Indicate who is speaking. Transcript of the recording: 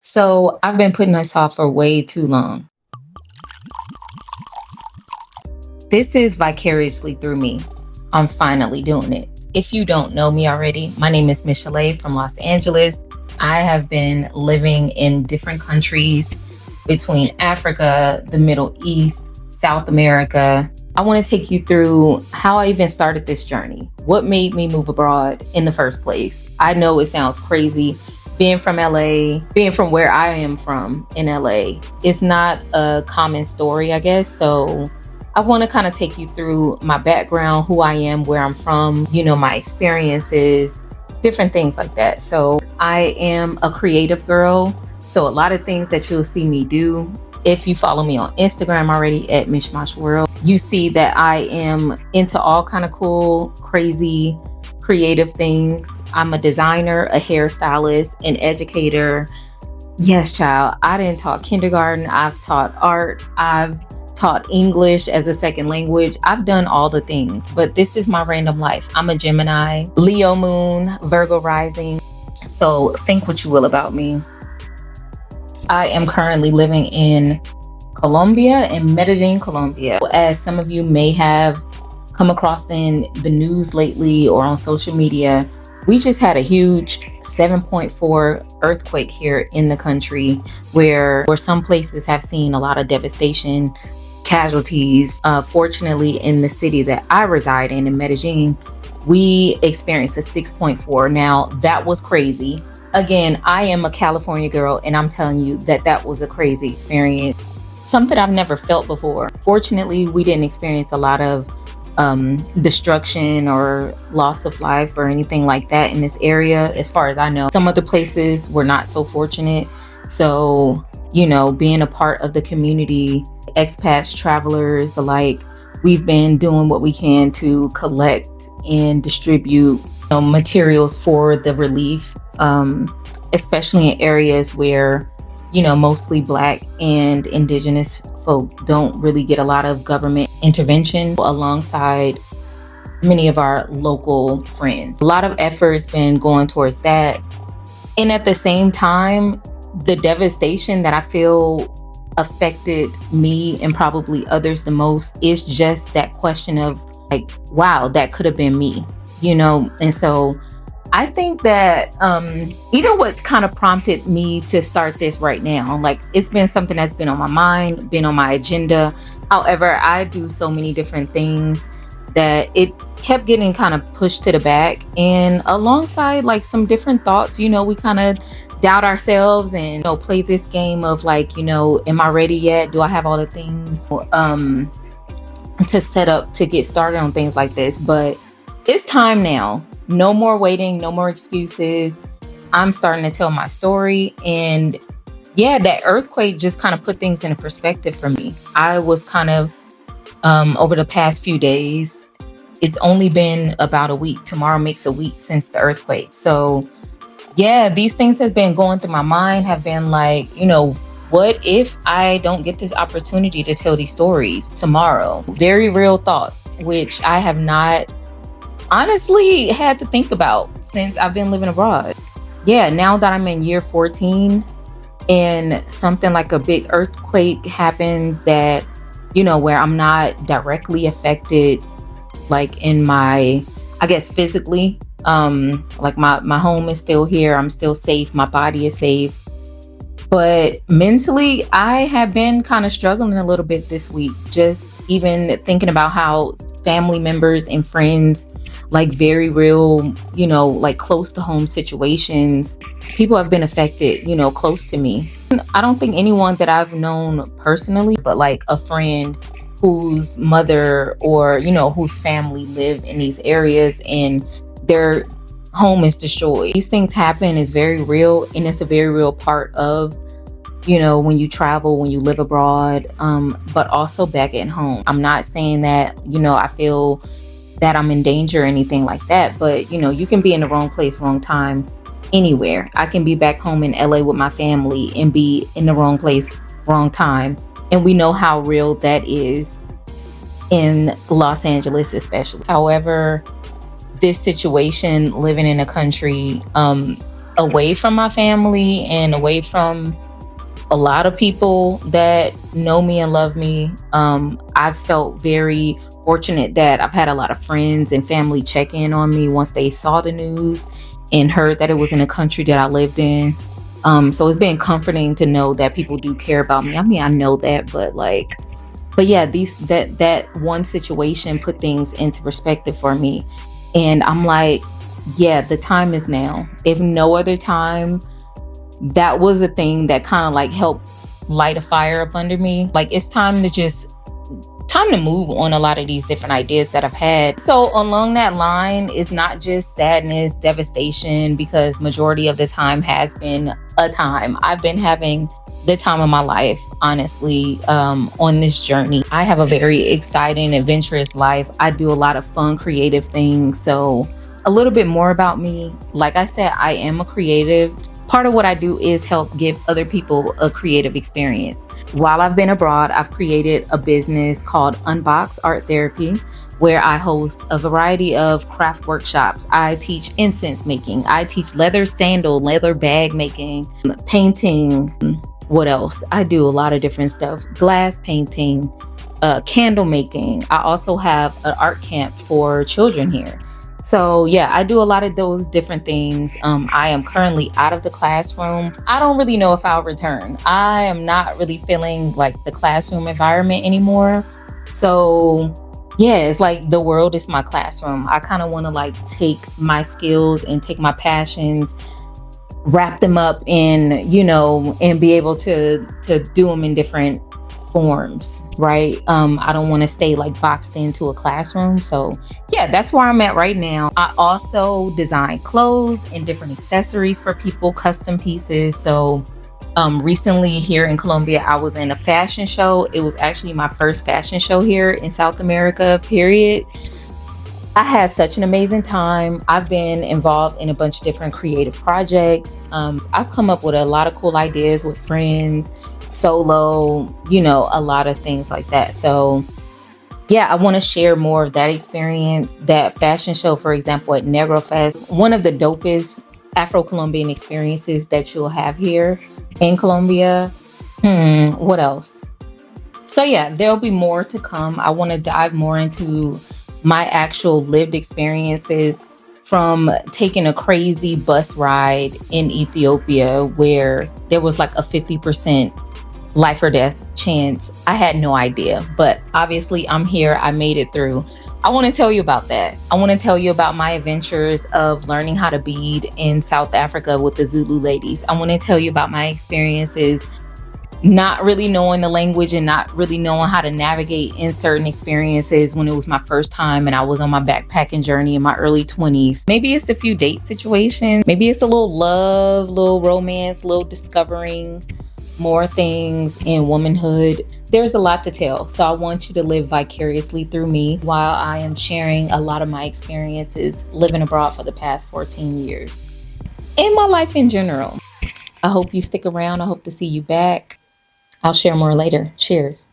Speaker 1: So I've been putting this off for way too long. This is Vicariously through me. I'm finally doing it. If you don't know me already, my name is Michelle from Los Angeles. I have been living in different countries between Africa, the Middle East, South America. I want to take you through how I even started this journey. What made me move abroad in the first place? I know it sounds crazy. Being from LA, being from where I am from in LA, it's not a common story, I guess. So I want to kind of take you through my background, who I am, where I'm from, my experiences, different things like that. So I am a creative girl. So a lot of things that you'll see me do, if you follow me on Instagram already at Mishmash World, you see that I am into all kind of cool, crazy, creative things. I'm a designer, a hairstylist, an educator. Yes, child, I didn't taught kindergarten. I've taught art. I've taught English as a second language. I've done all the things, but this is my random life. I'm a Gemini, Leo moon, Virgo rising. So think what you will about me. I am currently living in Colombia, in Medellin, Colombia. As some of you may have come across in the news lately or on social media, we just had a huge 7.4 earthquake here in the country where some places have seen a lot of devastation, casualties. Fortunately, in the city that I reside in Medellin, we experienced a 6.4. Now, that was crazy. Again, I am a California girl, and I'm telling you that was a crazy experience. Something I've never felt before. Fortunately, we didn't experience a lot of destruction or loss of life or anything like that in this area, as far as I know. Some other places were not so fortunate. So, being a part of the community, expats, travelers alike, we've been doing what we can to collect and distribute materials for the relief, especially in areas where mostly Black and Indigenous folks don't really get a lot of government intervention, alongside many of our local friends. A lot of effort has been going towards that. And at the same time, the devastation that I feel affected me and probably others the most is just that question of like, wow, that could have been me, And so I think that even what kind of prompted me to start this right now, like it's been something that's been on my mind, been on my agenda. However, I do so many different things that it kept getting kind of pushed to the back. And alongside like some different thoughts, we kind of doubt ourselves and play this game of like, am I ready yet? Do I have all the things to set up to get started on things like this? But it's time now. No more waiting, no more excuses. I'm starting to tell my story. And yeah, that earthquake just kind of put things in perspective for me. I was kind of, over the past few days, it's only been about a week. Tomorrow makes a week since the earthquake. So yeah, these things that have been going through my mind have been like, what if I don't get this opportunity to tell these stories tomorrow? Very real thoughts, which I have not honestly had to think about since I've been living abroad. Yeah, now that I'm in year 14 and something like a big earthquake happens that, where I'm not directly affected, like in my, I guess physically, like my home is still here. I'm still safe. My body is safe. But mentally, I have been kind of struggling a little bit this week. Just even thinking about how family members and friends, like very real, like close to home situations, people have been affected, close to me. I don't think anyone that I've known personally, but like a friend whose mother or, whose family live in these areas and their home is destroyed. These things happen, is very real, and it's a very real part of, when you travel, when you live abroad, but also back at home. I'm not saying that, I feel that I'm in danger or anything like that, but you can be in the wrong place, wrong time, anywhere. I can be back home in LA with my family and be in the wrong place, wrong time. And we know how real that is in Los Angeles, especially. However, this situation, living in a country away from my family and away from a lot of people that know me and love me. I've felt very fortunate that I've had a lot of friends and family check in on me once they saw the news and heard that it was in a country that I lived in. So it's been comforting to know that people do care about me. I mean, I know that, but yeah, that one situation put things into perspective for me, and I'm like, yeah, the time is now. If no other time, that was a thing that kind of like helped light a fire up under me. Like, it's time to move on a lot of these different ideas that I've had. So along that line is not just sadness, devastation, because majority of the time has been a time. I've been having the time of my life, honestly, on this journey. I have a very exciting, adventurous life. I do a lot of fun, creative things. So a little bit more about me. Like I said, I am a creative. Part of what I do is help give other people a creative experience. While I've been abroad, I've created a business called Unbox Art Therapy, where I host a variety of craft workshops. I teach incense making, I teach leather sandal, leather bag making, painting. What else? I do a lot of different stuff. Glass painting, candle making. I also have an art camp for children here. So yeah, I do a lot of those different things. I am currently out of the classroom. I don't really know if I'll return. I am not really feeling like the classroom environment anymore. So yeah, it's like the world is my classroom. I kind of want to like take my skills and take my passions, wrap them up in, and be able to do them in different forms, right? I don't want to stay like boxed into a classroom. So yeah, that's where I'm at right now. I also design clothes and different accessories for people, custom pieces. So recently here in Colombia, I was in a fashion show. It was actually my first fashion show here in South America, period. I had such an amazing time. I've been involved in a bunch of different creative projects. I've come up with a lot of cool ideas with friends, solo, a lot of things like that. So yeah, I want to share more of that experience. That fashion show, for example, at Negro Fest, one of the dopest Afro-Colombian experiences that you'll have here in Colombia. What else? So yeah, there'll be more to come. I want to dive more into my actual lived experiences, from taking a crazy bus ride in Ethiopia where there was like a 50% life or death chance. I had no idea, but obviously I'm here. I made it through. I want to tell you about that. I want to tell you about my adventures of learning how to bead in South Africa with the Zulu ladies. I want to tell you about my experiences not really knowing the language and not really knowing how to navigate in certain experiences when it was my first time and I was on my backpacking journey in my early 20s. Maybe it's a few date situations. Maybe it's a little love, little romance, little discovering more things in womanhood. There's a lot to tell. So I want you to live vicariously through me while I am sharing a lot of my experiences living abroad for the past 14 years and my life in general. I hope you stick around. I hope to see you back. I'll share more later. Cheers.